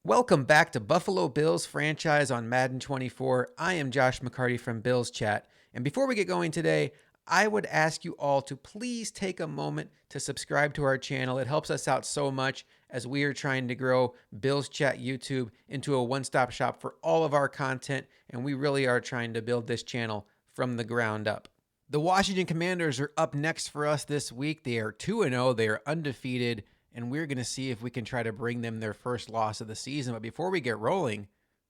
Welcome back to Buffalo Bills franchise on Madden 24. I am Josh McCarty from Bills Chat. And before we get going today, I would ask you all to please take a moment to subscribe to our channel. It helps us out so much as we are trying to grow Bills Chat YouTube into a one-stop shop for all of our content. And we really are trying to build this channel from the ground up. The Washington Commanders are up next for us this week. They are 2-0. They are undefeated. And we're going to see if we can try to bring them their first loss of the season. But before we get rolling,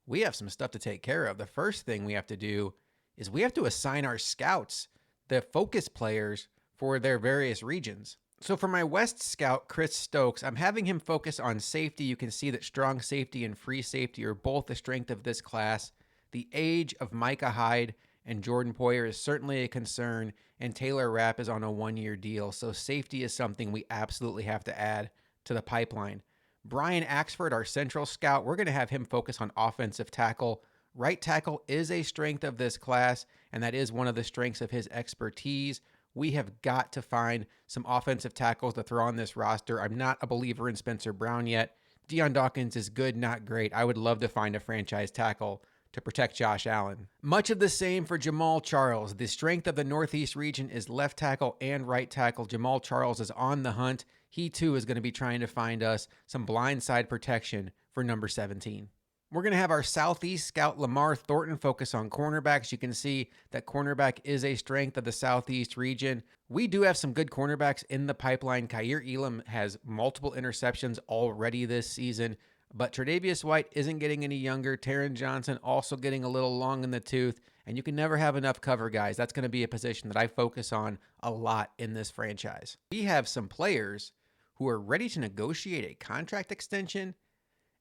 we have some stuff to take care of. The first thing we have to do is we have to assign our scouts the focus players for their various regions. So for my West scout, Chris Stokes, I'm having him focus on safety. You can see that strong safety and free safety are both the strength of this class. The age of Micah Hyde and Jordan Poyer is certainly a concern, and Taylor Rapp is on a one-year deal, so safety is something we absolutely have to add to the pipeline. Brian Axford, our central scout, we're going to have him focus on offensive tackle. Right tackle is a strength of this class, and that is one of the strengths of his expertise. We have got to find some offensive tackles to throw on this roster. I'm not a believer in Spencer Brown yet. Deion Dawkins is good, not great. I would love to find a franchise tackle to protect Josh Allen. Much of the same for Jamal Charles. The strength of the Northeast region is left tackle and right tackle. Jamal Charles is on the hunt. He too is going to be trying to find us some blindside protection for number 17. We're going to have our Southeast scout Lamar Thornton focus on cornerbacks. You can see that cornerback is a strength of the Southeast region. We do have some good cornerbacks in the pipeline. Kaiir Elam has multiple interceptions already this season. But Tre'Davious White isn't getting any younger. Taron Johnson also getting a little long in the tooth. And you can never have enough cover guys. That's going to be a position that I focus on a lot in this franchise. We have some players who are ready to negotiate a contract extension.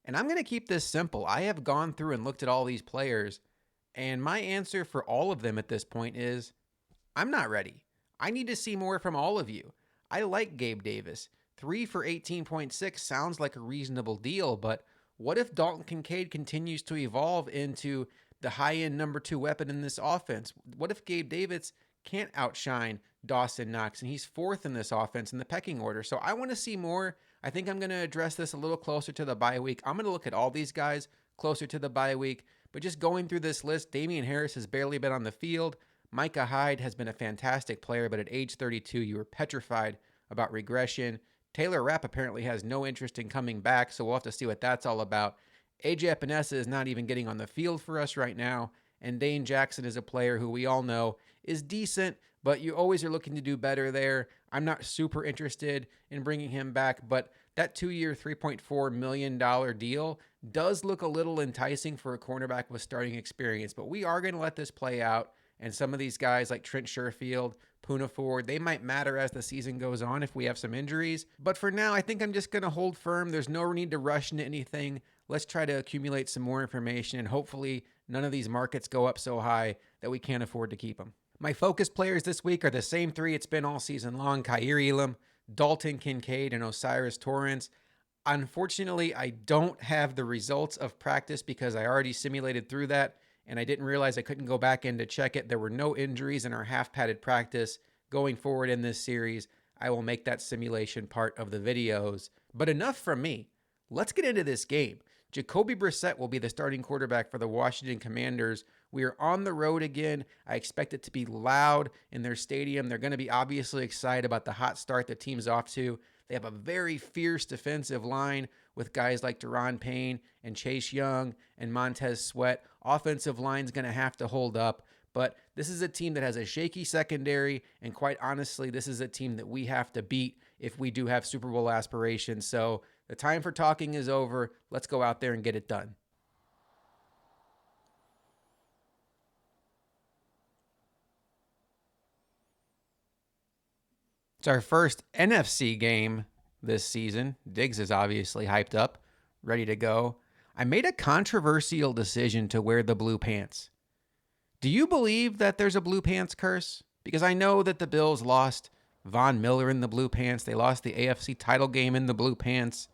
And I'm going to keep this simple. I have gone through and looked at all these players. And my answer for all of them at this point is, I'm not ready. I need to see more from all of you. I like Gabe Davis. 3 for 18.6 sounds like a reasonable deal, but what if Dalton Kincaid continues to evolve into the high-end number 2 weapon in this offense? What if Gabe Davis can't outshine Dawson Knox, and he's 4th in this offense in the pecking order? So I want to see more. I think I'm going to address this a little closer to the bye week. I'm going to look at all these guys closer to the bye week, but just going through this list, Damian Harris has barely been on the field. Micah Hyde has been a fantastic player, but at age 32, you were petrified about regression. Taylor Rapp apparently has no interest in coming back, so we'll have to see what that's all about. AJ Epinesa is not even getting on the field for us right now, and Dane Jackson is a player who we all know is decent, but you always are looking to do better there. I'm not super interested in bringing him back, but that 2-year, $3.4 million deal does look a little enticing for a cornerback with starting experience, but we are going to let this play out. And some of these guys like Trent Sherfield, Poona Ford, they might matter as the season goes on if we have some injuries. But for now, I think I'm just going to hold firm. There's no need to rush into anything. Let's try to accumulate some more information, and hopefully none of these markets go up so high that we can't afford to keep them. My focus players this week are the same 3 it's been all season long: Kaiir Elam, Dalton Kincaid, and Osiris Torrance. Unfortunately, I don't have the results of practice because I already simulated through that, and I didn't realize I couldn't go back in to check it. There were no injuries in our half-padded practice. Going forward in this series, I will make that simulation part of the videos. But enough from me. Let's get into this game. Jacoby Brissett will be the starting quarterback for the Washington Commanders. We are on the road again. I expect it to be loud in their stadium. They're going to be obviously excited about the hot start the team's off to. They have a very fierce defensive line with guys like Deron Payne and Chase Young and Montez Sweat. Offensive line's going to have to hold up, but this is a team that has a shaky secondary, and quite honestly, this is a team that we have to beat if we do have Super Bowl aspirations. So the time for talking is over. Let's go out there and get it done. It's our first NFC game this season. Diggs is obviously hyped up, ready to go. I made a controversial decision to wear the blue pants. Do you believe that there's a blue pants curse? Because I know that the Bills lost Von Miller in the blue pants. They lost the AFC title game in the blue pants.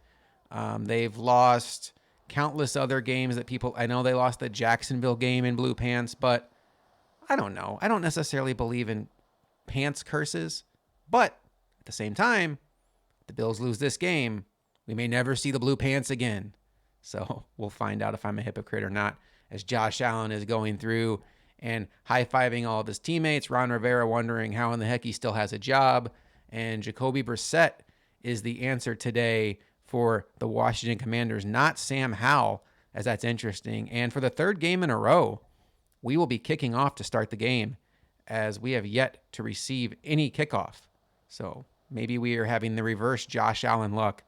They've lost countless other games that I know they lost the Jacksonville game in blue pants, but I don't know. I don't necessarily believe in pants curses, but at the same time, the Bills lose this game, we may never see the blue pants again. So we'll find out if I'm a hypocrite or not as Josh Allen is going through and high-fiving all of his teammates. Ron Rivera wondering how in the heck he still has a job. And Jacoby Brissett is the answer today for the Washington Commanders, not Sam Howell, as that's interesting. And for the third game in a row, we will be kicking off to start the game as we have yet to receive any kickoff. So maybe we are having the reverse Josh Allen luck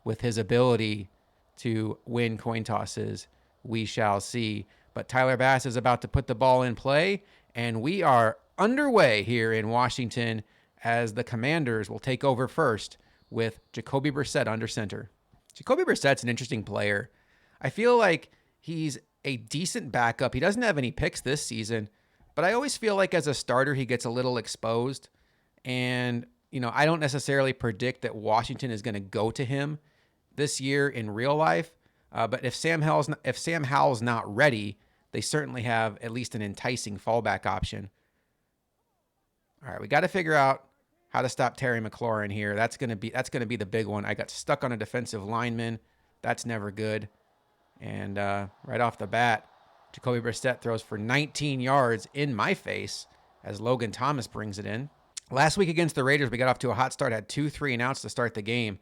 with his ability to win coin tosses. We shall see. But Tyler Bass is about to put the ball in play, and we are underway here in Washington as the Commanders will take over first with Jacoby Brissett under center. Jacoby Brissett's an interesting player. I feel like he's a decent backup. He doesn't have any picks this season, but I always feel like as a starter, he gets a little exposed. And, I don't necessarily predict that Washington is going to go to him this year in real life. But if Sam Howell's not ready, they certainly have at least an enticing fallback option. All right, we got to figure out how to stop Terry McLaurin here. That's gonna be the big one. I got stuck on a defensive lineman. That's never good. And right off the bat, Jacoby Brissett throws for 19 yards in my face as Logan Thomas brings it in. Last week against the Raiders, we got off to a hot start, had 2 3-and-outs to start the game.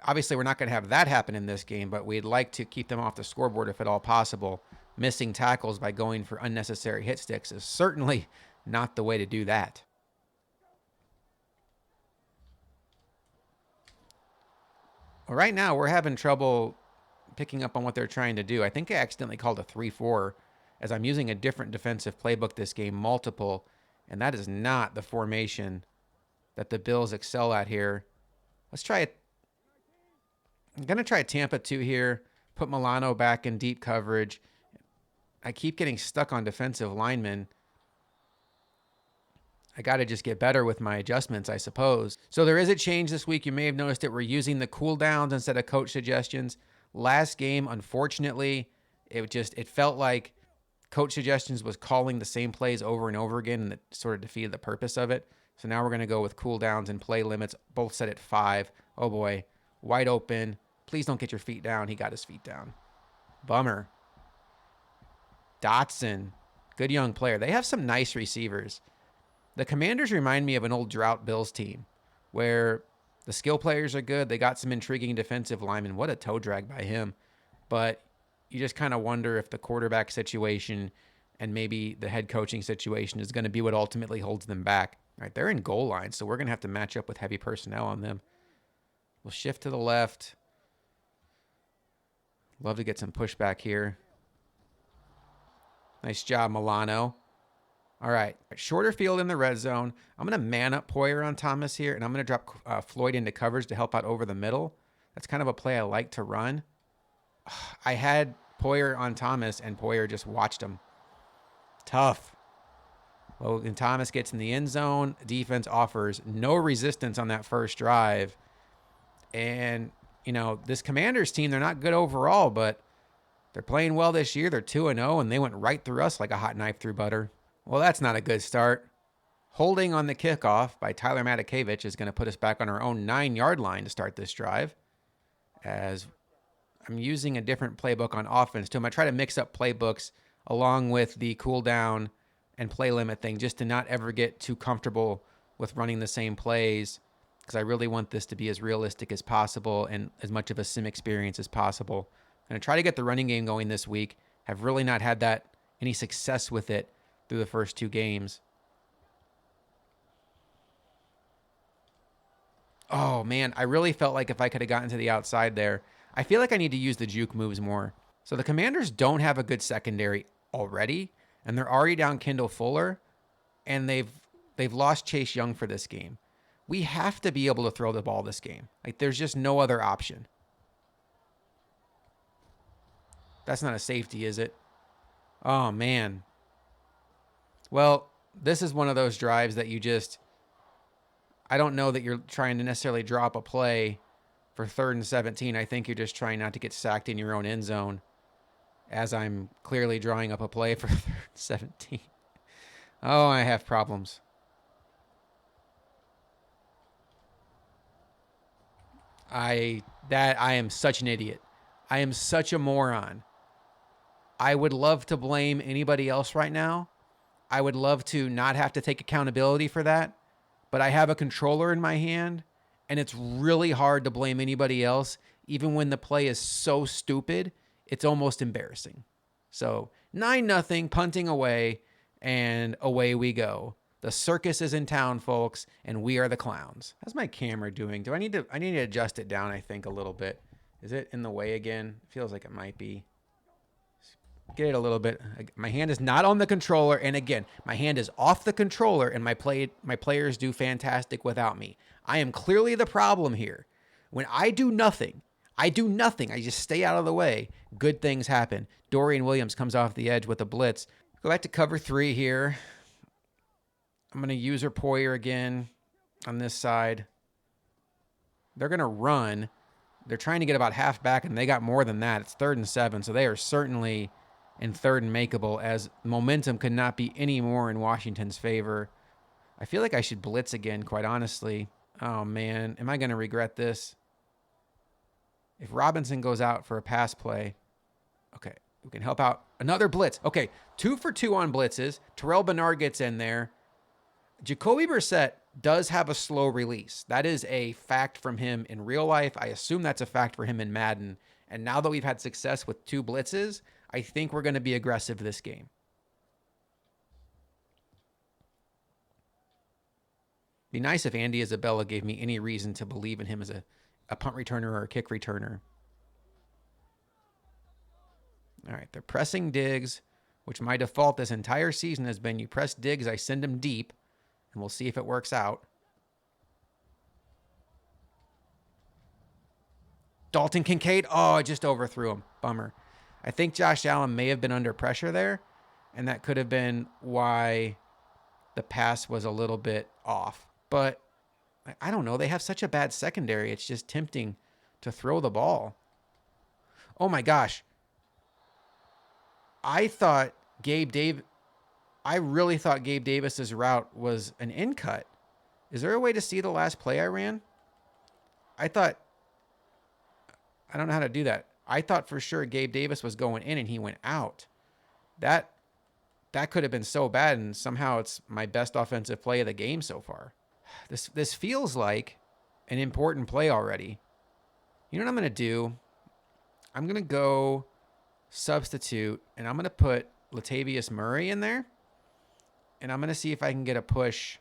Obviously, we're not going to have that happen in this game, but we'd like to keep them off the scoreboard if at all possible. Missing tackles by going for unnecessary hit sticks is certainly not the way to do that. Well, right now, we're having trouble picking up on what they're trying to do. I think I accidentally called a 3-4 as I'm using a different defensive playbook this game, multiple, and that is not the formation that the Bills excel at here. Let's try it. I'm going to try Tampa 2 here, put Milano back in deep coverage. I keep getting stuck on defensive linemen. I got to just get better with my adjustments, I suppose. So there is a change this week. You may have noticed it. We're using the cooldowns instead of coach suggestions. Last game, unfortunately, it felt like coach suggestions was calling the same plays over and over again, and it sort of defeated the purpose of it. So now we're going to go with cooldowns and play limits, both set at 5. Oh boy, wide open. Please don't get your feet down. He got his feet down. Bummer. Dotson, good young player. They have some nice receivers. The Commanders remind me of an old drought Bills team where the skill players are good. They got some intriguing defensive linemen. What a toe drag by him. But you just kind of wonder if the quarterback situation and maybe the head coaching situation is going to be what ultimately holds them back. All right, they're in goal line, so we're going to have to match up with heavy personnel on them. We'll shift to the left. Love to get some pushback here. Nice job, Milano. All right, shorter field in the red zone. I'm going to man up Poyer on Thomas here, and I'm going to drop Floyd into coverage to help out over the middle. That's kind of a play I like to run. I had Poyer on Thomas, and Poyer just watched him. Tough. Logan Thomas gets in the end zone. Defense offers no resistance on that first drive. And, this Commanders team, they're not good overall, but they're playing well this year. They're 2-0, and they went right through us like a hot knife through butter. Well, that's not a good start. Holding on the kickoff by Tyler Matakevich is going to put us back on our own 9-yard line to start this drive. As I'm using a different playbook on offense, too. I'm going to try to mix up playbooks along with the cooldown and play limit thing just to not ever get too comfortable with running the same plays because I really want this to be as realistic as possible and as much of a sim experience as possible. I'm going to try to get the running game going this week. Have really not had any success with it through the first 2 games. Oh, man, I really felt like if I could have gotten to the outside there. I feel like I need to use the juke moves more. So the Commanders don't have a good secondary already, and they're already down Kendall Fuller, and they've lost Chase Young for this game. We have to be able to throw the ball this game. Like, there's just no other option. That's not a safety, is it? Oh, man. Well, this is one of those drives that I don't know that you're trying to necessarily drop a play for 3rd and 17. I think you're just trying not to get sacked in your own end zone as I'm clearly drawing up a play for 3rd and 17. Oh, I have problems. I am such an idiot. I am such a moron. I would love to blame anybody else right now. I would love to not have to take accountability for that. But I have a controller in my hand, and it's really hard to blame anybody else, even when the play is so stupid. It's almost embarrassing. So 9-0, punting away, and away we go. The circus is in town, folks, and we are the clowns. How's my camera doing? I need to adjust it down, I think, a little bit. Is it in the way again? It feels like it might be. Get it a little bit. My hand is not on the controller, and again, my hand is off the controller, and my players do fantastic without me. I am clearly the problem here. When I do nothing. I just stay out of the way. Good things happen. Dorian Williams comes off the edge with a blitz. Go back to cover 3 here. I'm going to use Poyer again on this side. They're going to run. They're trying to get about half back, and they got more than that. It's 3rd and 7, so they are certainly in 3rd and makeable, as momentum could not be any more in Washington's favor. I feel like I should blitz again, quite honestly. Oh, man. Am I going to regret this? If Robinson goes out for a pass play, okay, we can help out. Another blitz. Okay, 2 for 2 on blitzes. Terrell Bernard gets in there. Jacoby Brissett does have a slow release. That is a fact from him in real life. I assume that's a fact for him in Madden. And now that we've had success with 2 blitzes, I think we're going to be aggressive this game. Be nice if Andy Isabella gave me any reason to believe in him as a punt returner or a kick returner. All right, they're pressing Diggs, which my default this entire season has been you press Diggs, I send him deep, and we'll see if it works out. Dalton Kincaid. Oh, I just overthrew him. Bummer. I think Josh Allen may have been under pressure there, and that could have been why the pass was a little bit off. But I don't know. They have such a bad secondary. It's just tempting to throw the ball. Oh, my gosh. I really thought Gabe Davis's route was an in cut. Is there a way to see the last play I ran? I don't know how to do that. I thought for sure Gabe Davis was going in and he went out. That could have been so bad, and somehow it's my best offensive play of the game so far. This feels like an important play already. You know what I'm going to do? I'm going to go substitute, and I'm going to put Latavius Murray in there, and I'm going to see if I can get a push.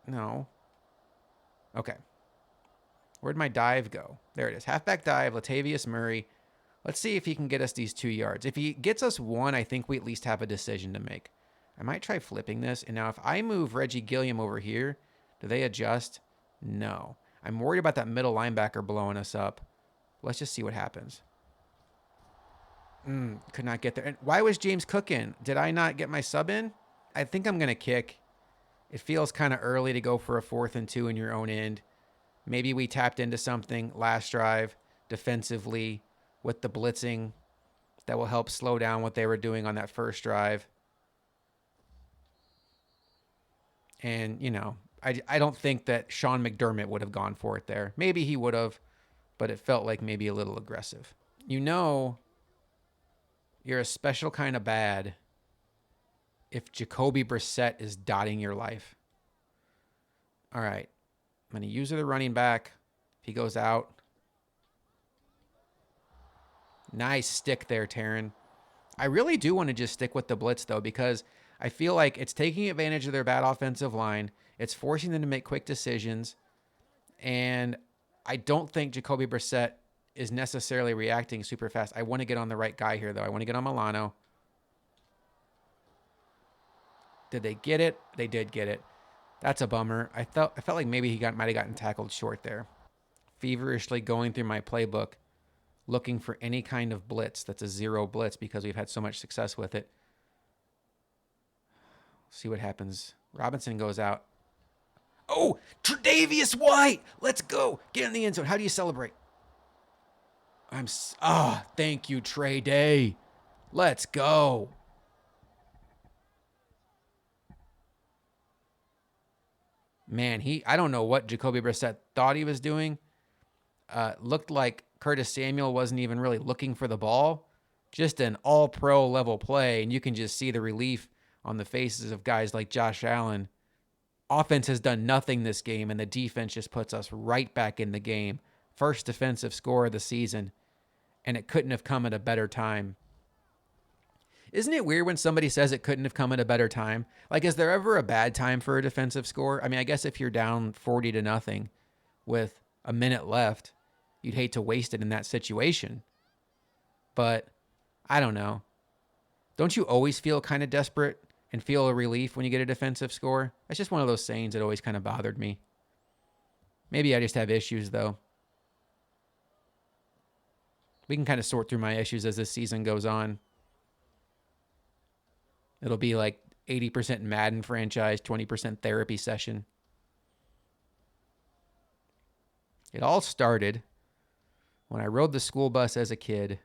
No. Okay. Where'd my dive go? There it is. Halfback dive, Latavius Murray. Let's see if he can get us these 2 yards. If he gets us 1, I think we at least have a decision to make. I might try flipping this. And now if I move Reggie Gilliam over here, do they adjust? No. I'm worried about that middle linebacker blowing us up. Let's just see what happens. Could not get there. And why was James Cook in? Did I not get my sub in? I think I'm going to kick. It feels kind of early to go for a 4th and 2 in your own end. Maybe we tapped into something last drive defensively with the blitzing that will help slow down what they were doing on that first drive. And, I don't think that Sean McDermott would have gone for it there. Maybe he would have, but it felt like maybe a little aggressive. You're a special kind of bad if Jacoby Brissett is dotting your life. All right. I'm going to use the running back. If he goes out. Nice stick there, Taryn. I really do want to just stick with the blitz, though, because I feel like it's taking advantage of their bad offensive line. It's forcing them to make quick decisions. And I don't think Jacoby Brissett is necessarily reacting super fast. I want to get on the right guy here, though. I want to get on Milano. Did they get it? They did get it. That's a bummer. I felt like maybe he might have gotten tackled short there. Feverishly going through my playbook, looking for any kind of blitz that's a 0 blitz because we've had so much success with it. See what happens. Robinson goes out. Oh, Tre'Davious White. Let's go. Get in the end zone. How do you celebrate? Thank you, Trey Day. Let's go. Man, I don't know what Jacoby Brissett thought he was doing, Looked like Curtis Samuel wasn't even really looking for the ball. Just an all-pro level play, and you can just see the relief on the faces of guys like Josh Allen. Offense has done nothing this game, and the defense just puts us right back in the game. First defensive score of the season, and it couldn't have come at a better time. Isn't it weird when somebody says it couldn't have come at a better time? Like, is there ever a bad time for a defensive score? I mean, I guess if you're down 40-0 with a minute left, you'd hate to waste it in that situation. But I don't know. Don't you always feel kind of desperate and feel a relief when you get a defensive score? That's just one of those sayings that always kind of bothered me. Maybe I just have issues, though. We can kind of sort through my issues as this season goes on. It'll be like 80% Madden franchise, 20% therapy session. It all started when I rode the school bus as a kid.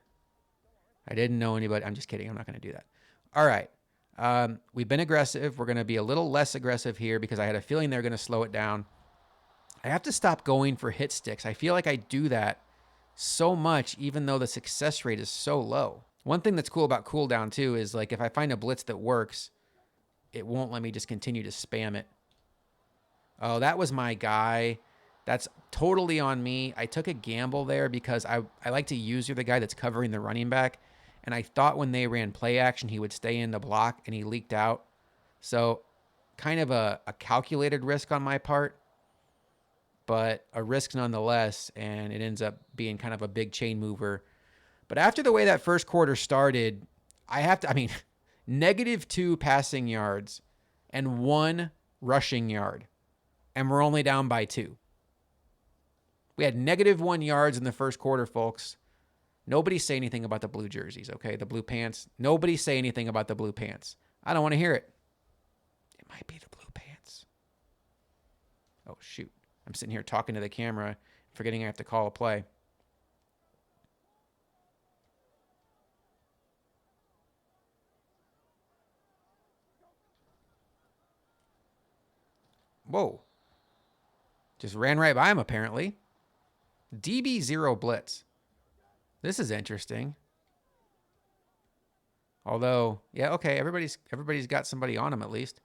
I didn't know anybody. I'm just kidding. I'm not going to do that. All right. We've been aggressive. We're going to be a little less aggressive here because I had a feeling they're going to slow it down. I have to stop going for hit sticks. I feel like I do that so much, even though the success rate is so low. One thing that's cool about cooldown, too, is like if I find a blitz that works, it won't let me just continue to spam it. Oh, that was my guy. That's totally on me. I took a gamble there because I like to use the guy that's covering the running back. And I thought when they ran play action, he would stay in the block, and he leaked out. So kind of a calculated risk on my part, but a risk nonetheless, and it ends up being kind of a big chain mover. But after the way that first quarter started, -2 passing yards and 1 rushing yard, and we're only down by 2. We had -1 yards in the first quarter, folks. Nobody say anything about the blue jerseys, okay? The blue pants. Nobody say anything about the blue pants. I don't want to hear it. It might be the blue pants. Oh, shoot. I'm sitting here talking to the camera, forgetting I have to call a play. Whoa. Just ran right by him, apparently. DB0 blitz. This is interesting. Although, yeah, okay, everybody's got somebody on him at least.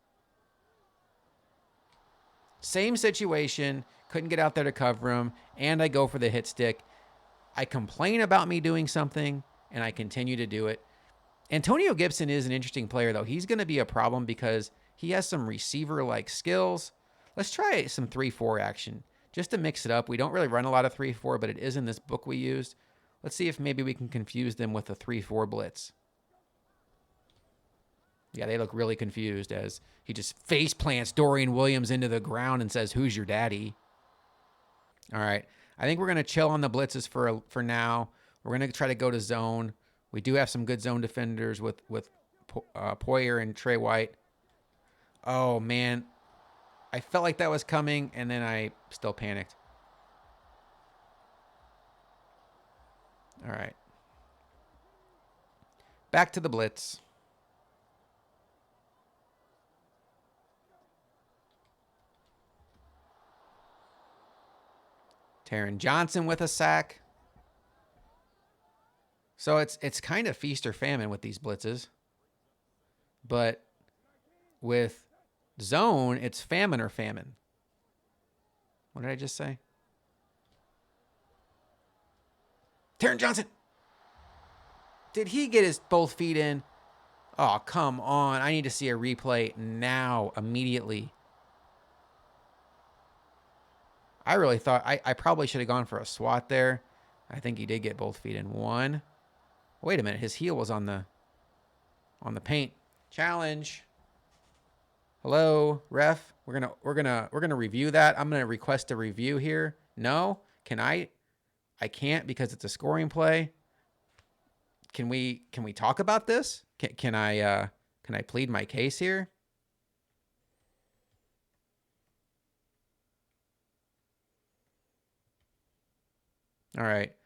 Same situation, couldn't get out there to cover him, and I go for the hit stick. I complain about me doing something, and I continue to do it. Antonio Gibson is an interesting player, though. He's going to be a problem because he has some receiver-like skills. Let's try some 3-4 action just to mix it up. We don't really run a lot of 3-4, but it is in this book we used. Let's see if maybe we can confuse them with a 3-4 blitz. Yeah, they look really confused as he just face plants Dorian Williams into the ground and says, "Who's your daddy?" All right. I think we're going to chill on the blitzes for now. We're going to try to go to zone. We do have some good zone defenders with Poyer and Trey White. Oh, man. I felt like that was coming, and then I still panicked. All right. Back to the blitz. Taron Johnson with a sack. So it's kind of feast or famine with these blitzes. But with zone, it's famine or famine. What did I just say? Taron Johnson. Did he get his both feet in? Oh, come on. I need to see a replay now, immediately. I really thought I probably should have gone for a swat there. I think he did get both feet in. 1. Wait a minute. His heel was on the paint. Challenge. Hello, ref. We're gonna review that. I'm gonna request a review here. No? Can I? I can't because it's a scoring play. Can we talk about this? Can I plead my case here? All right.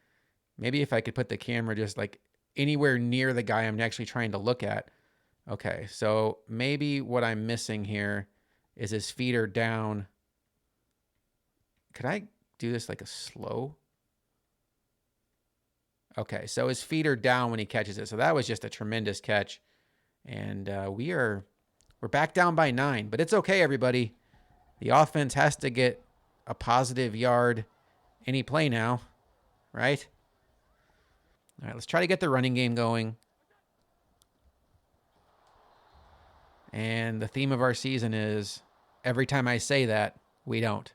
Maybe if I could put the camera just like anywhere near the guy I'm actually trying to look at. Okay, so maybe what I'm missing here is his feet are down. Could I do this like a slow? Okay, so his feet are down when he catches it. So that was just a tremendous catch. And we're back down by 9. But it's okay, everybody. The offense has to get a positive yard any play now, right? All right, let's try to get the running game going. And the theme of our season is every time I say that, we don't.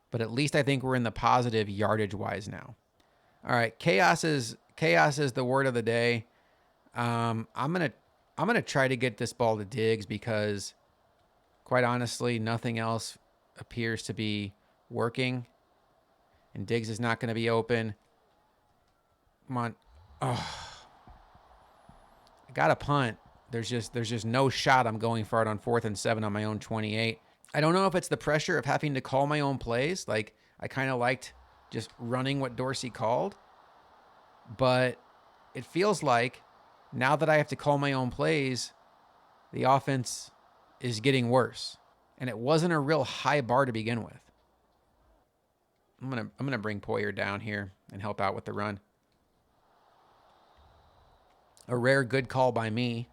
But at least I think we're in the positive yardage wise now. All right, chaos is the word of the day. I'm gonna try to get this ball to Diggs because, quite honestly, nothing else appears to be working, and Diggs is not going to be open. Come on, oh, I got a punt. There's just no shot. I'm going for it on 4th and 7 on my own 28. I don't know if it's the pressure of having to call my own plays. Like I kind of liked just running what Dorsey called, but it feels like now that I have to call my own plays, the offense is getting worse. And it wasn't a real high bar to begin with. I'm gonna bring Poyer down here and help out with the run. A rare good call by me.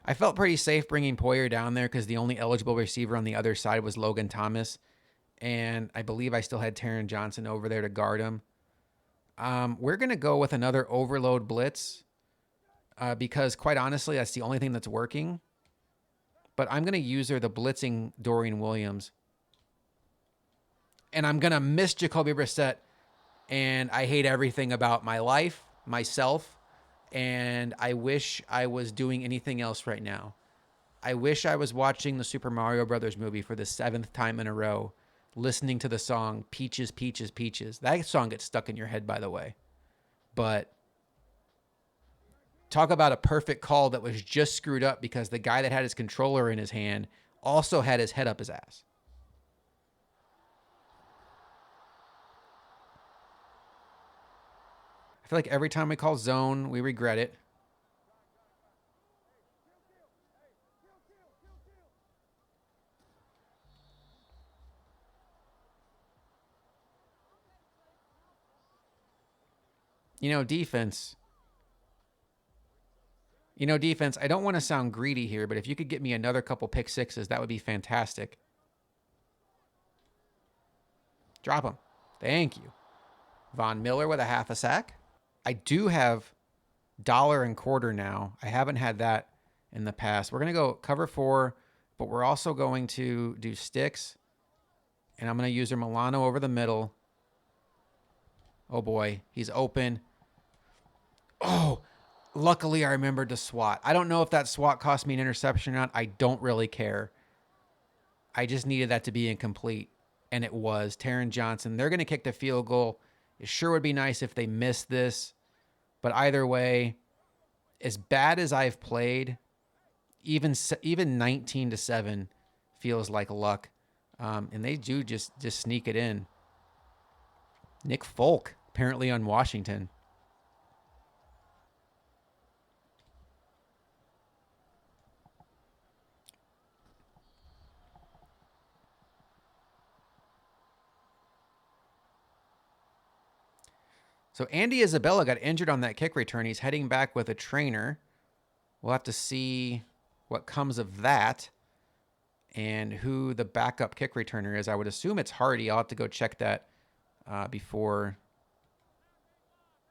I felt pretty safe bringing Poyer down there because the only eligible receiver on the other side was Logan Thomas. And I believe I still had Taron Johnson over there to guard him. We're going to go with another overload blitz because, quite honestly, that's the only thing that's working. But I'm going to use the blitzing Dorian Williams. And I'm going to miss Jacoby Brissett. And I hate everything about my life, myself, and I wish I was doing anything else right now. I wish I was watching the Super Mario Brothers movie for the 7th time in a row, listening to the song Peaches, Peaches, Peaches. That song gets stuck in your head, by the way. But talk about a perfect call that was just screwed up because the guy that had his controller in his hand also had his head up his ass. I feel like every time we call zone, we regret it. Defense. Defense, I don't want to sound greedy here, but if you could get me another couple pick sixes, that would be fantastic. Drop him. Thank you. Von Miller with a half a sack. I do have dollar and quarter now. I haven't had that in the past. We're going to go cover 4, but we're also going to do sticks. And I'm going to use our Milano over the middle. Oh, boy. He's open. Oh, luckily I remembered to swat. I don't know if that swat cost me an interception or not. I don't really care. I just needed that to be incomplete. And it was. Taron Johnson. They're going to kick the field goal. It sure would be nice if they missed this. But either way, as bad as I've played, even 19-7 feels like luck. And they do just sneak it in. Nick Folk, apparently on Washington. So Andy Isabella got injured on that kick return. He's heading back with a trainer. We'll have to see what comes of that and who the backup kick returner is. I would assume it's Hardy. I'll have to go check that before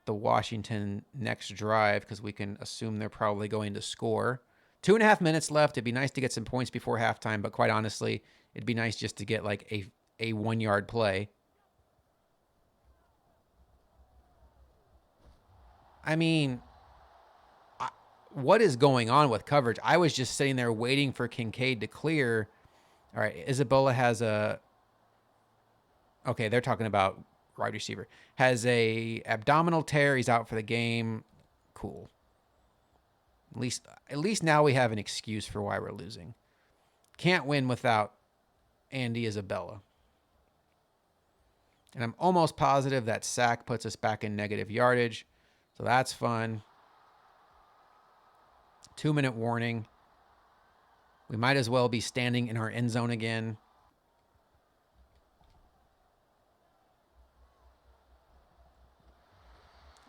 the Washington next drive because we can assume they're probably going to score. 2.5 minutes left. It'd be nice to get some points before halftime, but quite honestly, it'd be nice just to get like a 1-yard play. I mean, what is going on with coverage? I was just sitting there waiting for Kincaid to clear. All right, Isabella has a... Okay, they're talking about wide receiver. Has a abdominal tear. He's out for the game. Cool. At least now we have an excuse for why we're losing. Can't win without Andy Isabella. And I'm almost positive that sack puts us back in negative yardage. So that's fun. 2-minute warning. We might as well be standing in our end zone again.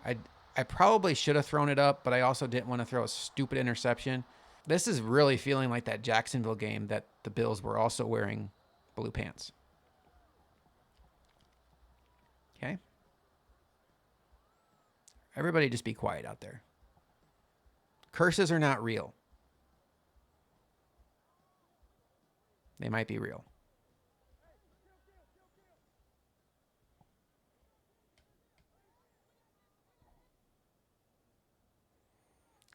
I I probably should have thrown it up, but I also didn't want to throw a stupid interception. This is really feeling like that Jacksonville game that the Bills were also wearing blue pants. Okay? Everybody just be quiet out there. Curses are not real. They might be real.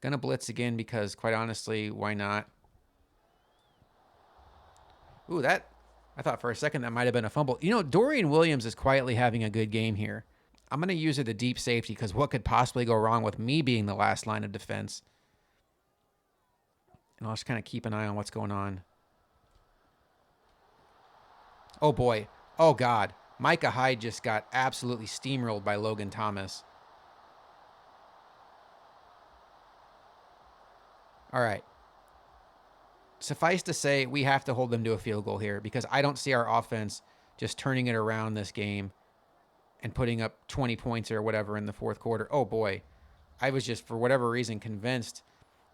Gonna blitz again because, quite honestly, why not? Ooh, that... I thought for a second that might have been a fumble. You know, Dorian Williams is quietly having a good game here. I'm going to use it a deep safety because what could possibly go wrong with me being the last line of defense? And I'll just kind of keep an eye on what's going on. Oh, boy. Oh, God. Micah Hyde just got absolutely steamrolled by Logan Thomas. All right. Suffice to say, we have to hold them to a field goal here because I don't see our offense just turning it around this game and putting up 20 points or whatever in the fourth quarter. Oh, boy. I was just, for whatever reason, convinced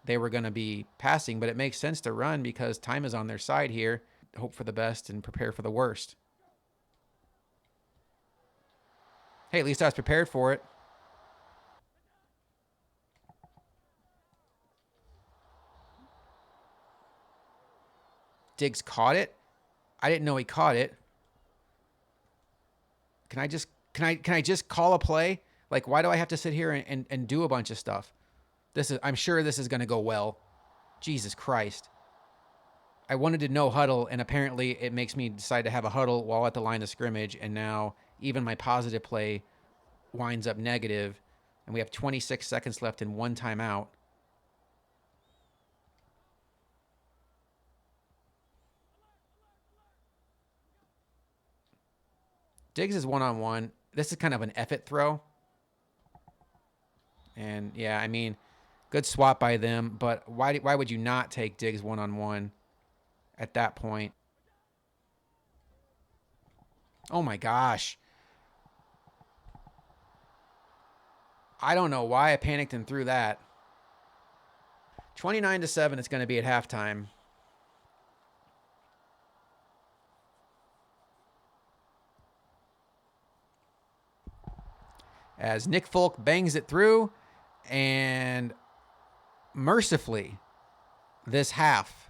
they were going to be passing, but it makes sense to run because time is on their side here. Hope for the best and prepare for the worst. Hey, at least I was prepared for it. Diggs caught it. I didn't know he caught it. Can I just call a play? Like, why do I have to sit here and do a bunch of stuff? I'm sure this is going to go well. Jesus Christ. I wanted to no huddle, and apparently it makes me decide to have a huddle while at the line of scrimmage, and now even my positive play winds up negative, and we have 26 seconds left and one timeout. Diggs is one-on-one. This is kind of an effort throw. And, yeah, I mean, good swap by them, but why would you not take Diggs one-on-one at that point? Oh, my gosh. I don't know why I panicked and threw that. 29-7 it's going to be at halftime. As Nick Folk bangs it through, and mercifully, this half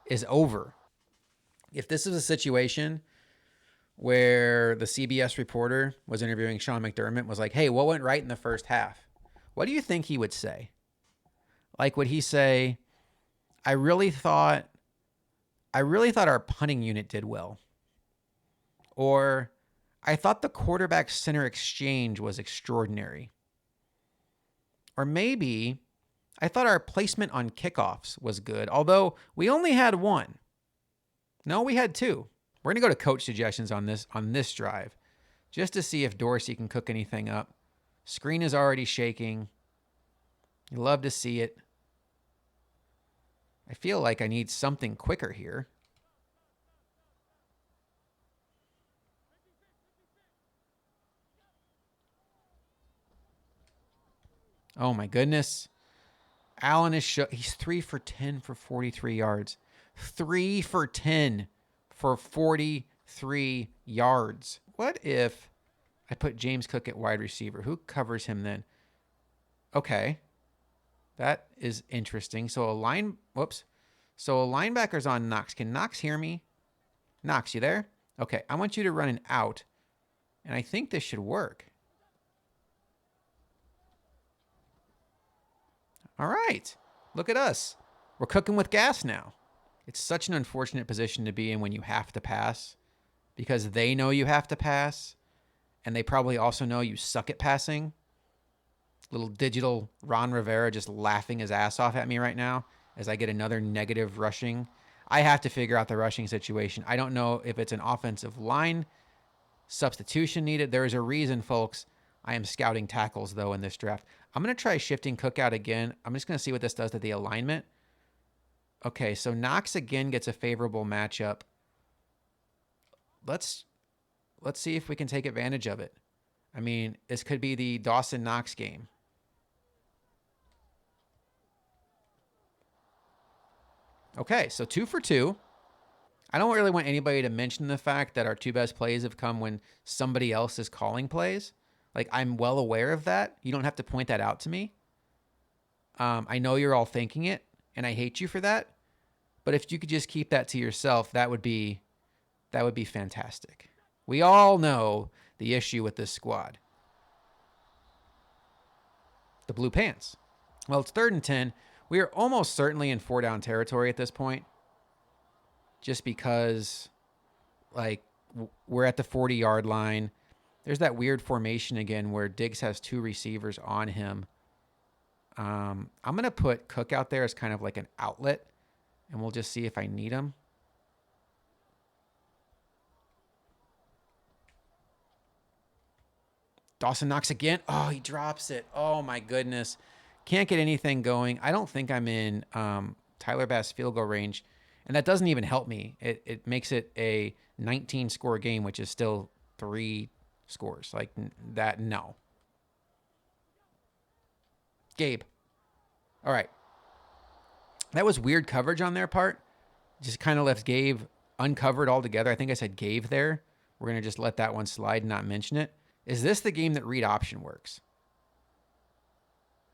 is over. If this is a situation where the CBS reporter was interviewing Sean McDermott, was like, hey, what went right in the first half? What do you think he would say? Like, would he say, I really thought our punting unit did well? Or, I thought the quarterback center exchange was extraordinary? Or maybe, I thought our placement on kickoffs was good, although we only had one. No, we had two. We're going to go to coach suggestions on this drive just to see if Dorsey can cook anything up. Screen is already shaking. You love to see it. I feel like I need something quicker here. Oh, my goodness. Allen is he's 3 for 10 for 43 yards. 3 for 10 for 43 yards. What if I put James Cook at wide receiver? Who covers him then? Okay. That is interesting. So a linebacker's on Knox. Can Knox hear me? Knox, you there? Okay, I want you to run an out. And I think this should work. All right. Look at us. We're cooking with gas now. It's such an unfortunate position to be in when you have to pass because they know you have to pass and they probably also know you suck at passing. Little digital Ron Rivera just laughing his ass off at me right now as I get another negative rushing. I have to figure out the rushing situation. I don't know if it's an offensive line substitution needed. There is a reason, folks. I am scouting tackles, though, in this draft. I'm going to try shifting Cook out again. I'm just going to see what this does to the alignment. Okay, so Knox again gets a favorable matchup. Let's see if we can take advantage of it. I mean, this could be the Dawson Knox game. Okay, so 2 for 2. I don't really want anybody to mention the fact that our 2 best plays have come when somebody else is calling plays. Like, I'm well aware of that. You don't have to point that out to me. I know you're all thinking it, and I hate you for that. But if you could just keep that to yourself, that would be fantastic. We all know the issue with this squad. The blue pants. Well, it's 3rd and 10. We are almost certainly in 4-down territory at this point. Just because, like, we're at the 40-yard line. There's that weird formation again where Diggs has 2 receivers on him. I'm going to put Cook out there as kind of like an outlet, and we'll just see if I need him. Dawson Knox again. Oh, he drops it. Oh, my goodness. Can't get anything going. I don't think I'm in Tyler Bass field goal range, and that doesn't even help me. It makes it a 19-score game, which is still 3 scores. Like that, no. Gabe. All right. That was weird coverage on their part. Just kind of left Gabe uncovered altogether. I think I said Gabe there. We're going to just let that one slide and not mention it. Is this the game that read option works?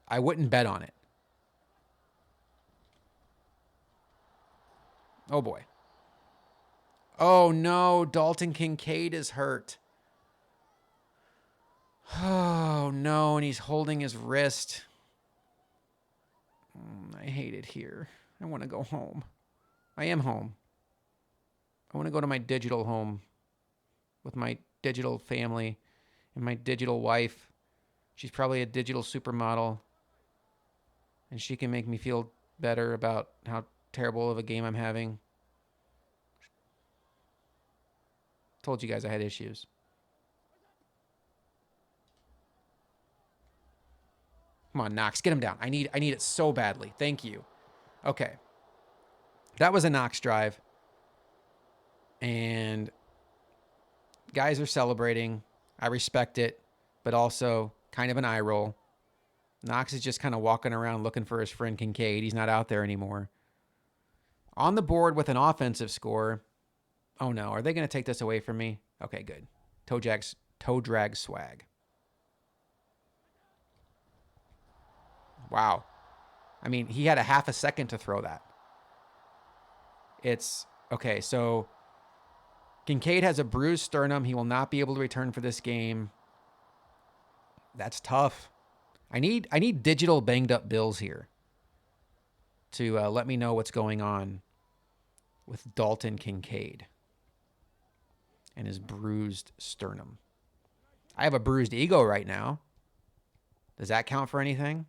I wouldn't bet on it. Oh, boy. Oh, no. Dalton Kincaid is hurt. Oh, no. And he's holding his wrist. I hate it here. I want to go home. I am home. I want to go to my digital home with my digital family and my digital wife. She's probably a digital supermodel, and she can make me feel better about how terrible of a game I'm having. Told you guys I had issues. Come on, Knox, get him down. I need it so badly. Thank you. Okay. That was a Knox drive. And guys are celebrating. I respect it, but also kind of an eye roll. Knox is just kind of walking around looking for his friend Kincaid. He's not out there anymore. On the board with an offensive score. Oh, no. Are they going to take this away from me? Okay, good. Toe drag swag. Wow. I mean, he had a half a second to throw that. It's, okay, so Kincaid has a bruised sternum. He will not be able to return for this game. That's tough. I need digital banged up Bills here to let me know what's going on with Dalton Kincaid and his bruised sternum. I have a bruised ego right now. Does that count for anything?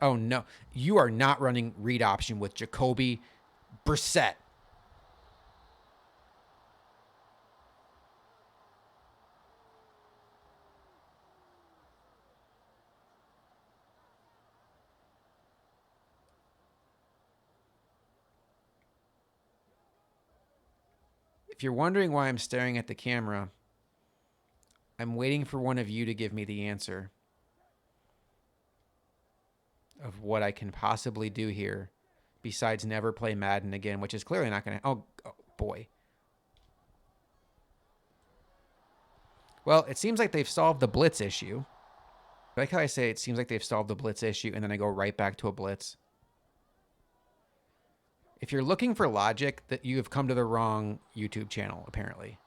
Oh, no. You are not running read option with Jacoby Brissett. If you're wondering why I'm staring at the camera, I'm waiting for one of you to give me the answer of what I can possibly do here besides never play Madden again, which is clearly not going to... Oh, boy. Well, it seems like they've solved the blitz issue. I like how I say it seems like they've solved the blitz issue, and then I go right back to a blitz. If you're looking for logic, that you have come to the wrong YouTube channel, apparently.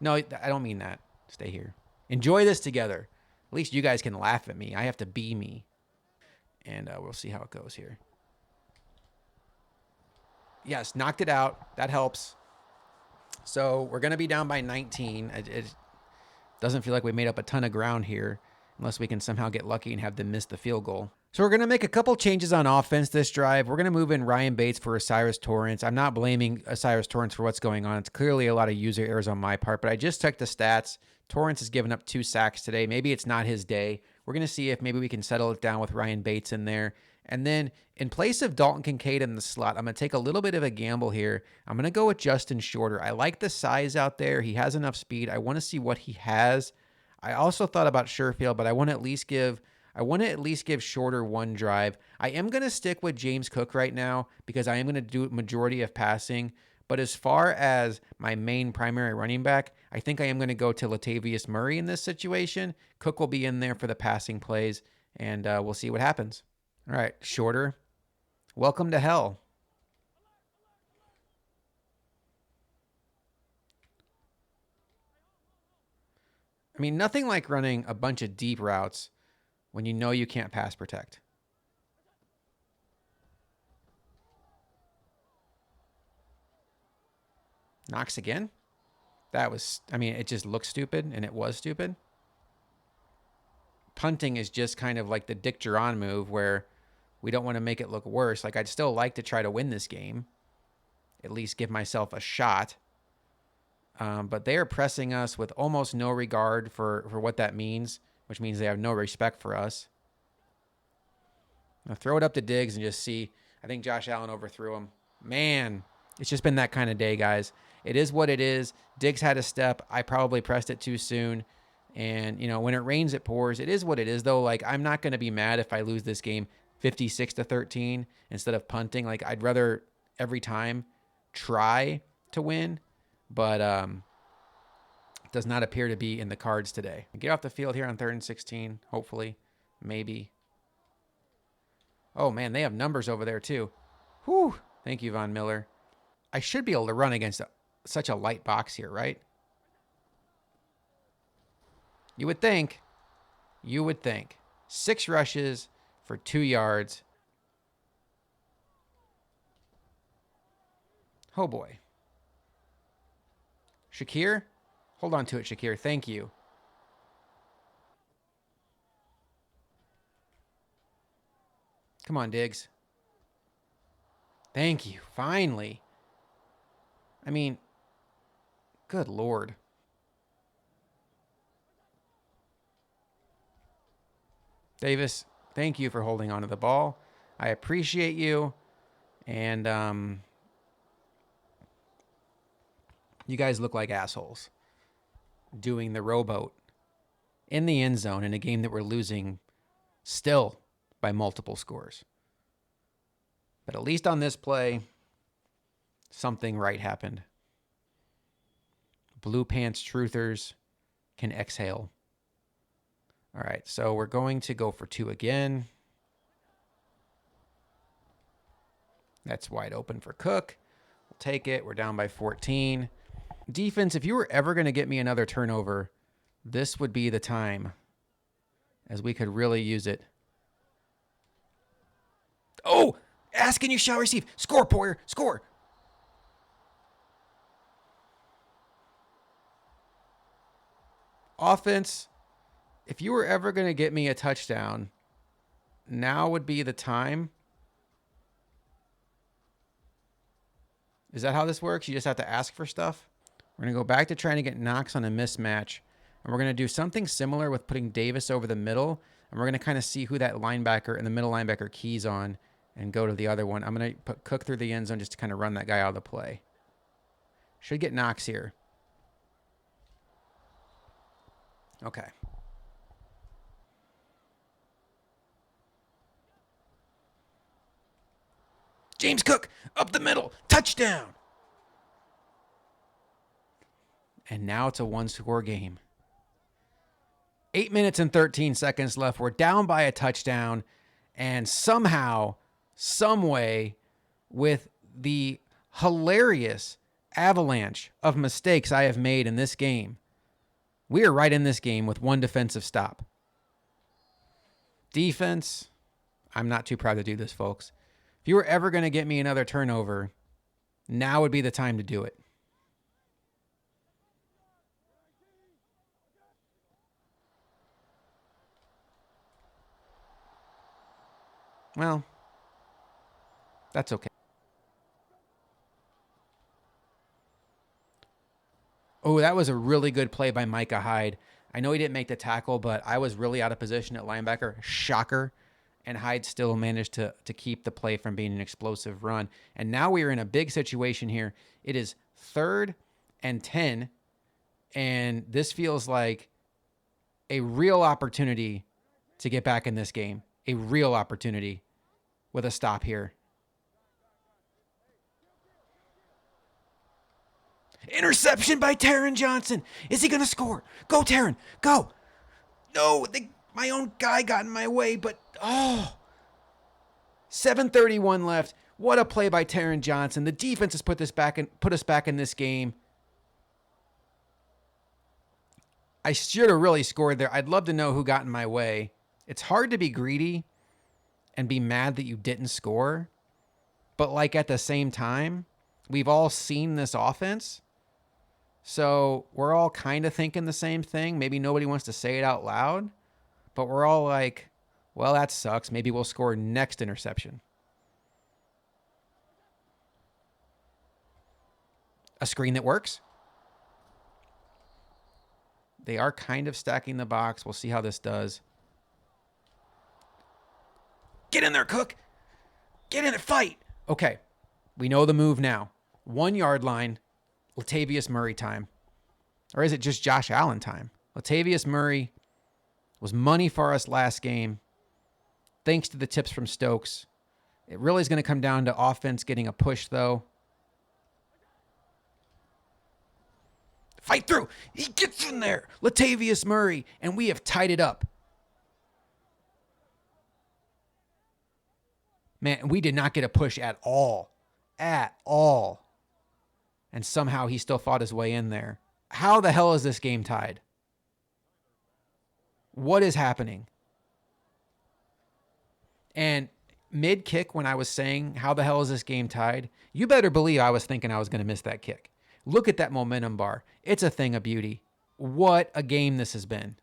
No, I don't mean that. Stay here. Enjoy this together. At least you guys can laugh at me. I have to be me. And we'll see how it goes here. Yes, knocked it out. That helps. So we're going to be down by 19. It doesn't feel like we made up a ton of ground here, unless we can somehow get lucky and have them miss the field goal. So we're going to make a couple changes on offense this drive. We're going to move in Ryan Bates for Osiris Torrance. I'm not blaming Osiris Torrance for what's going on. It's clearly a lot of user errors on my part, but I just checked the stats. Torrance has given up 2 sacks today. Maybe it's not his day. We're going to see if maybe we can settle it down with Ryan Bates in there And then in place of Dalton Kincaid in the slot, I'm going to take a little bit of a gamble here. I'm going to go with Justin Shorter. I like the size out there. He has enough speed. I want to see what he has. I also thought about Sherfield, but I want to at least give Shorter one drive. I am going to stick with James Cook right now because I am going to do majority of passing. But as far as my main primary running back, I think I am going to go to Latavius Murray in this situation. Cook will be in there for the passing plays, and we'll see what happens. All right, Shorter, welcome to hell. I mean, nothing like running a bunch of deep routes when you know you can't pass protect. Knox again? That was, I mean, it just looked stupid, and it was stupid. Punting is just kind of like the Dick Duran move where we don't want to make it look worse. Like, I'd still like to try to win this game, at least give myself a shot. But they are pressing us with almost no regard for what that means, which means they have no respect for us. I'll throw it up to Diggs and just see. I think Josh Allen overthrew him. Man, it's just been that kind of day, guys. It is what it is. Diggs had a step. I probably pressed it too soon. And, you know, when it rains, it pours. It is what it is, though. Like, I'm not going to be mad if I lose this game 56-13 instead of punting. Like, I'd rather every time try to win, but it does not appear to be in the cards today. Get off the field here on 3rd and 16, hopefully, maybe. Oh, man, they have numbers over there, too. Whew. Thank you, Von Miller. I should be able to run against such a light box here, right? You would think. You would think. 6 rushes for 2 yards. Oh, boy. Shakir? Hold on to it, Shakir. Thank you. Come on, Diggs. Thank you. Finally. I mean, good Lord. Davis, thank you for holding on to the ball. I appreciate you. And you guys look like assholes doing the rowboat in the end zone in a game that we're losing still by multiple scores. But at least on this play, something right happened. Blue pants truthers can exhale. All right, so we're going to go for 2 again. That's wide open for Cook. We'll take it. We're down by 14. Defense, if you were ever going to get me another turnover, this would be the time, as we could really use it. Oh, ask and you shall receive. Score, Poyer, score. Offense, if you were ever going to get me a touchdown, now would be the time. Is that how this works? You just have to ask for stuff? We're going to go back to trying to get Knox on a mismatch. And we're going to do something similar with putting Davis over the middle. And we're going to kind of see who that linebacker and the middle linebacker keys on and go to the other one. I'm going to put Cook through the end zone just to kind of run that guy out of the play. Should get Knox here. Okay. James Cook, up the middle, touchdown. And now it's a 1-score game. 8 minutes and 13 seconds left. We're down by a touchdown. And somehow, some way, with the hilarious avalanche of mistakes I have made in this game, we are right in this game with 1 defensive stop. Defense, I'm not too proud to do this, folks. If you were ever going to get me another turnover, now would be the time to do it. Well, that's okay. Oh, that was a really good play by Micah Hyde. I know he didn't make the tackle, but I was really out of position at linebacker. Shocker. and Hyde still managed to keep the play from being an explosive run. And now we are in a big situation here. It is 3rd and 10, and this feels like a real opportunity to get back in this game. A real opportunity with a stop here. Interception by Taron Johnson. Is he going to score? Go, Taron. Go. No, my own guy got in my way, but 7:31 left. What a play by Taron Johnson. The defense has put us back in this game. I should have really scored there. I'd love to know who got in my way. It's hard to be greedy and be mad that you didn't score, but like at the same time, we've all seen this offense. So we're all kind of thinking the same thing. Maybe nobody wants to say it out loud, but we're all like, well, that sucks. Maybe we'll score next interception. A screen that works. They are kind of stacking the box. We'll see how this does. Get in there, Cook. Get in it, fight. Okay, we know the move now. 1 yard line, Latavius Murray time. Or is it just Josh Allen time? Latavius Murray was money for us last game, thanks to the tips from Stokes. It really is going to come down to offense getting a push, though. Fight through. He gets in there. Latavius Murray, and we have tied it up. Man, we did not get a push at all. At all. And somehow he still fought his way in there. How the hell is this game tied? What is happening? And mid-kick, when I was saying, how the hell is this game tied? You better believe I was thinking I was going to miss that kick. Look at that momentum bar. It's a thing of beauty. What a game this has been.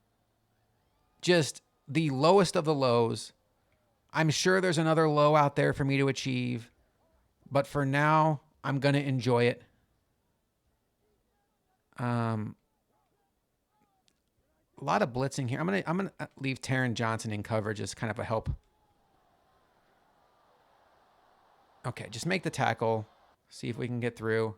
Just the lowest of the lows. I'm sure there's another low out there for me to achieve, but for now, I'm going to enjoy it. A lot of blitzing here. I'm gonna leave Taron Johnson in coverage as kind of a help. Okay, just make the tackle. See if we can get through.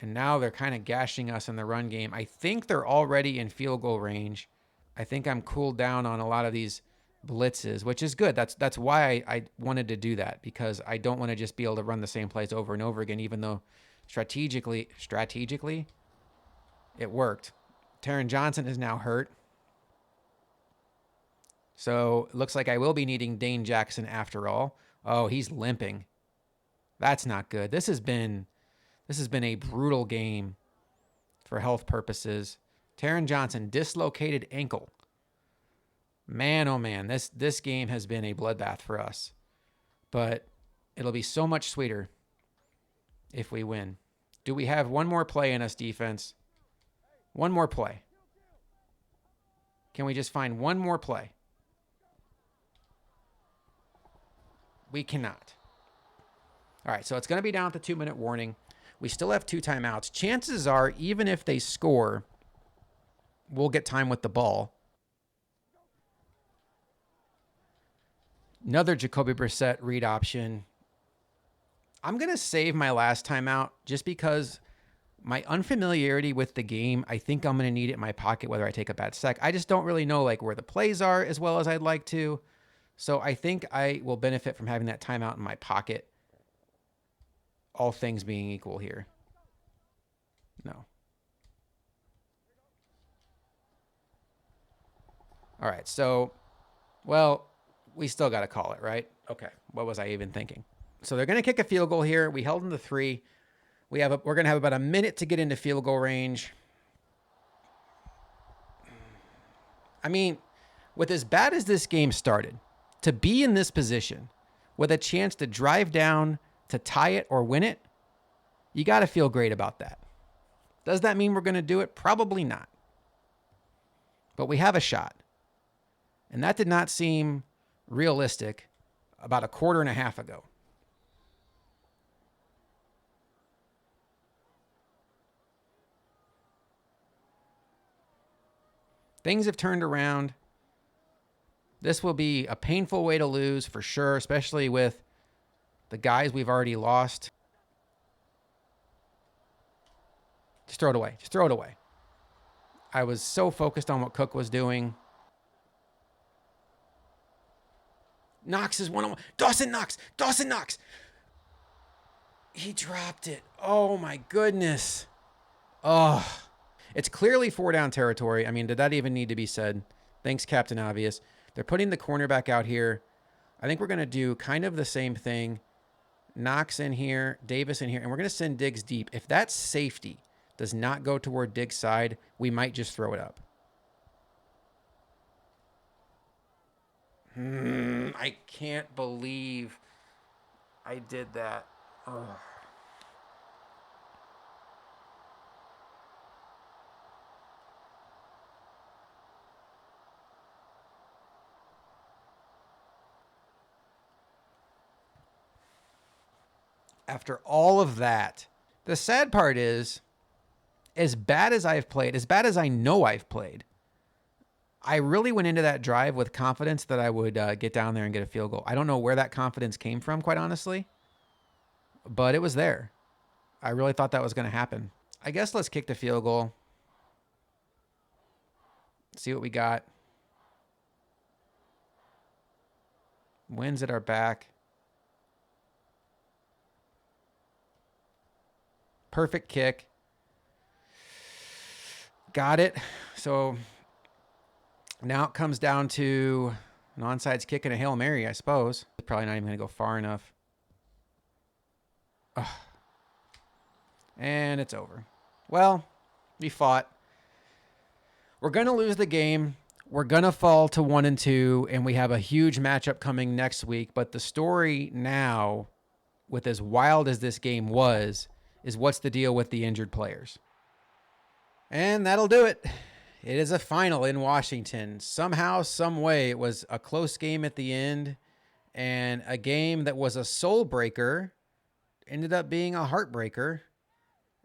And now they're kind of gashing us in the run game. I think they're already in field goal range. I think I'm cooled down on a lot of these blitzes, which is good. That's why I wanted to do that, because I don't want to just be able to run the same plays over and over again, even though strategically, it worked. Taron Johnson is now hurt. So it looks like I will be needing Dane Jackson after all. Oh, he's limping. That's not good. This has been a brutal game for health purposes. Taron Johnson, dislocated ankle. Man, oh man, this game has been a bloodbath for us. But it'll be so much sweeter if we win. Do we have one more play in us, defense? One more play. Can we just find one more play? We cannot. All right, so it's going to be down at the 2-minute warning. We still have 2 timeouts. Chances are, even if they score, we'll get time with the ball. Another Jacoby Brissett read option. I'm going to save my last timeout just because my unfamiliarity with the game, I think I'm going to need it in my pocket whether I take a bad sack. I just don't really know like where the plays are as well as I'd like to. So I think I will benefit from having that timeout in my pocket. All things being equal here. No. All right, so, well, we still got to call it, right? Okay, what was I even thinking? So they're going to kick a field goal here. We held them to 3. We're going to have about a minute to get into field goal range. I mean, with as bad as this game started, to be in this position with a chance to drive down to tie it or win it, you got to feel great about that. Does that mean we're going to do it? Probably not. But we have a shot. And that did not seem realistic about a quarter and a half ago. Things have turned around. This will be a painful way to lose for sure, especially with the guys we've already lost. Just throw it away. Just throw it away. I was so focused on what Cook was doing. Knox is one-on-one. Dawson Knox. Dawson Knox. He dropped it. Oh, my goodness. Oh. It's clearly 4-down territory. I mean, did that even need to be said? Thanks, Captain Obvious. They're putting the cornerback out here. I think we're going to do kind of the same thing. Knox in here, Davis in here, and we're going to send Diggs deep. If that safety does not go toward Diggs' side, we might just throw it up. I can't believe I did that. Ugh. After all of that, the sad part is, as bad as I've played, as bad as I know I've played, I really went into that drive with confidence that I would get down there and get a field goal. I don't know where that confidence came from, quite honestly, but it was there. I really thought that was going to happen. I guess let's kick the field goal. See what we got. Winds at our back. Perfect kick. Got it. So now it comes down to an onside kick and a Hail Mary, I suppose. Probably not even going to go far enough. Ugh. And it's over. Well, we fought. We're going to lose the game. We're going to fall to 1-2, and we have a huge matchup coming next week. But the story now, with as wild as this game was, is what's the deal with the injured players. And that'll do it. It is a final in Washington. Somehow, some way, it was a close game at the end, and a game that was a soul breaker ended up being a heartbreaker.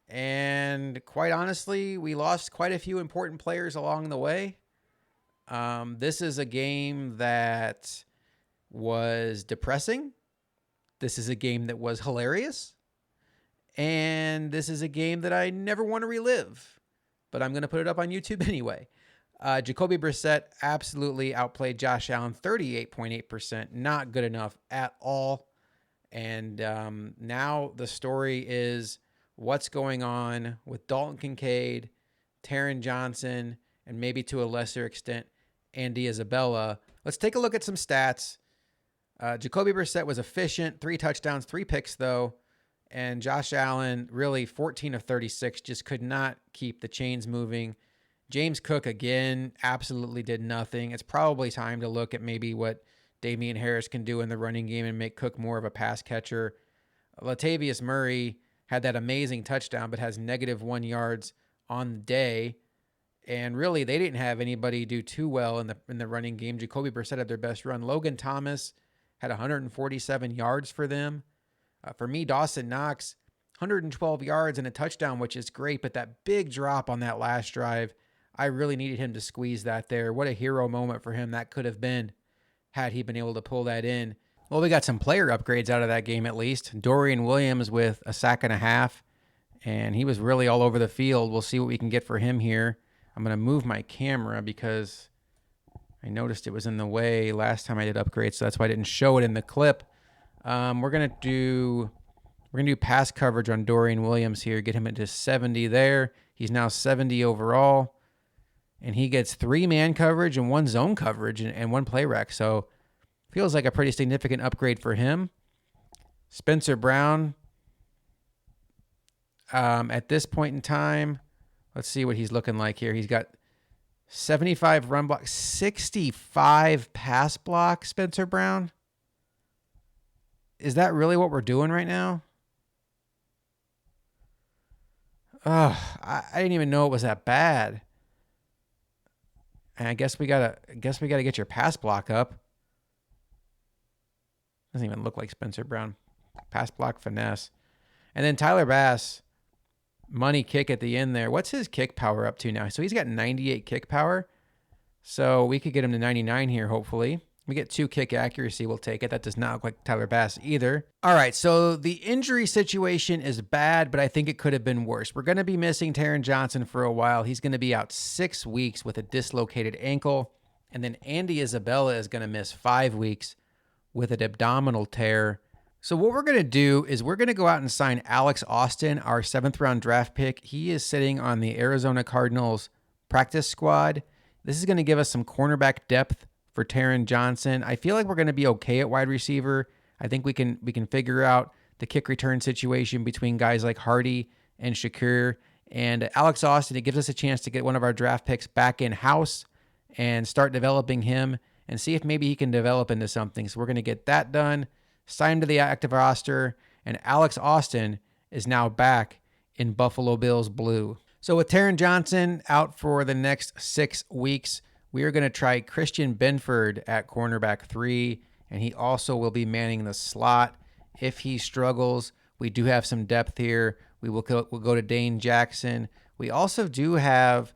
And quite honestly, we lost quite a few important players along the way. This is a game that was depressing. This is a game that was hilarious. And this is a game that I never want to relive, but I'm going to put it up on YouTube anyway. Jacoby Brissett absolutely outplayed Josh Allen, 38.8%. Not good enough at all. And now the story is what's going on with Dalton Kincaid, Taron Johnson, and maybe to a lesser extent, Andy Isabella. Let's take a look at some stats. Jacoby Brissett was efficient, 3 touchdowns, 3 picks though. And Josh Allen, really 14 of 36, just could not keep the chains moving. James Cook, again, absolutely did nothing. It's probably time to look at maybe what Damian Harris can do in the running game and make Cook more of a pass catcher. Latavius Murray had that amazing touchdown, but has -1 yards on the day. And really, they didn't have anybody do too well in the running game. Jacoby Brissett had their best run. Logan Thomas had 147 yards for them. For me, Dawson Knox, 112 yards and a touchdown, which is great. But that big drop on that last drive, I really needed him to squeeze that there. What a hero moment for him that could have been had he been able to pull that in. Well, we got some player upgrades out of that game at least. Dorian Williams with a sack and a half, and he was really all over the field. We'll see what we can get for him here. I'm going to move my camera because I noticed it was in the way last time I did upgrades, so that's why I didn't show it in the clip. We're gonna do pass coverage on Dorian Williams here. Get him into 70 there. He's now 70 overall, and he gets 3 man coverage and 1 zone coverage and 1 play rec. So feels like a pretty significant upgrade for him. Spencer Brown. At this point in time, let's see what he's looking like here. He's got 75 run block, 65 pass block. Spencer Brown. Is that really what we're doing right now? I didn't even know it was that bad. And I guess we gotta get your pass block up. Doesn't even look like Spencer Brown. Pass block finesse. And then Tyler Bass, money kick at the end there. What's his kick power up to now? So he's got 98 kick power. So we could get him to 99 here, hopefully. We get 2 kick accuracy, we'll take it. That does not look like Tyler Bass either. All right, so the injury situation is bad, but I think it could have been worse. We're going to be missing Taron Johnson for a while. He's going to be out 6 weeks with a dislocated ankle. And then Andy Isabella is going to miss 5 weeks with an abdominal tear. So what we're going to do is we're going to go out and sign Alex Austin, our 7th round draft pick. He is sitting on the Arizona Cardinals practice squad. This is going to give us some cornerback depth for Taron Johnson. I feel like we're going to be okay at wide receiver. I think we can figure out the kick return situation between guys like Hardy and Shakir. And Alex Austin, it gives us a chance to get one of our draft picks back in-house and start developing him and see if maybe he can develop into something. So we're going to get that done, sign him to the active roster, and Alex Austin is now back in Buffalo Bills blue. So with Taron Johnson out for the next 6 weeks, we are going to try Christian Benford at cornerback 3, and he also will be manning the slot. If he struggles, we do have some depth here. We'll go to Dane Jackson. We also do have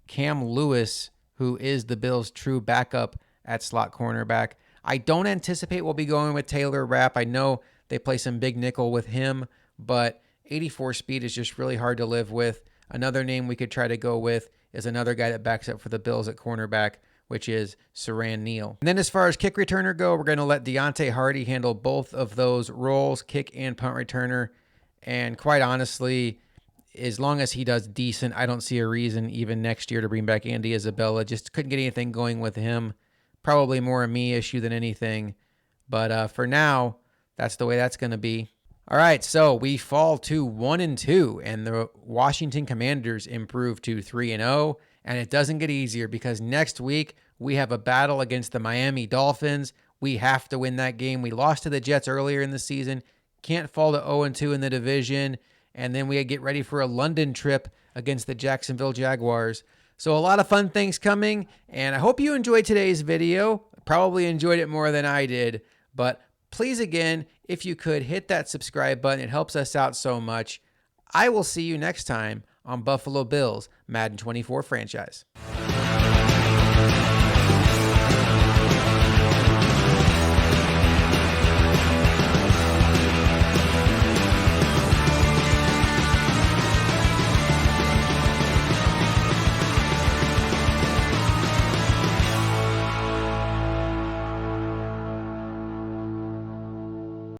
Cam Lewis, who is the Bills' true backup at slot cornerback. I don't anticipate we'll be going with Taylor Rapp. I know they play some big nickel with him, but 84 speed is just really hard to live with. Another name we could try to go with is another guy that backs up for the Bills at cornerback, which is Saran Neal. And then as far as kick returner go, we're going to let Deontay Hardy handle both of those roles, kick and punt returner. And quite honestly, as long as he does decent, I don't see a reason even next year to bring back Andy Isabella. Just couldn't get anything going with him. Probably more a me issue than anything. But for now, that's the way that's going to be. All right, so we fall to 1-2, and the Washington Commanders improve to 3-0, and it doesn't get easier because next week we have a battle against the Miami Dolphins. We have to win that game. We lost to the Jets earlier in the season. Can't fall to 0-2 in the division, and then we get ready for a London trip against the Jacksonville Jaguars. So a lot of fun things coming, and I hope you enjoyed today's video. Probably enjoyed it more than I did, but please, again, if you could hit that subscribe button, it helps us out so much. I will see you next time on Buffalo Bills Madden 24 Franchise.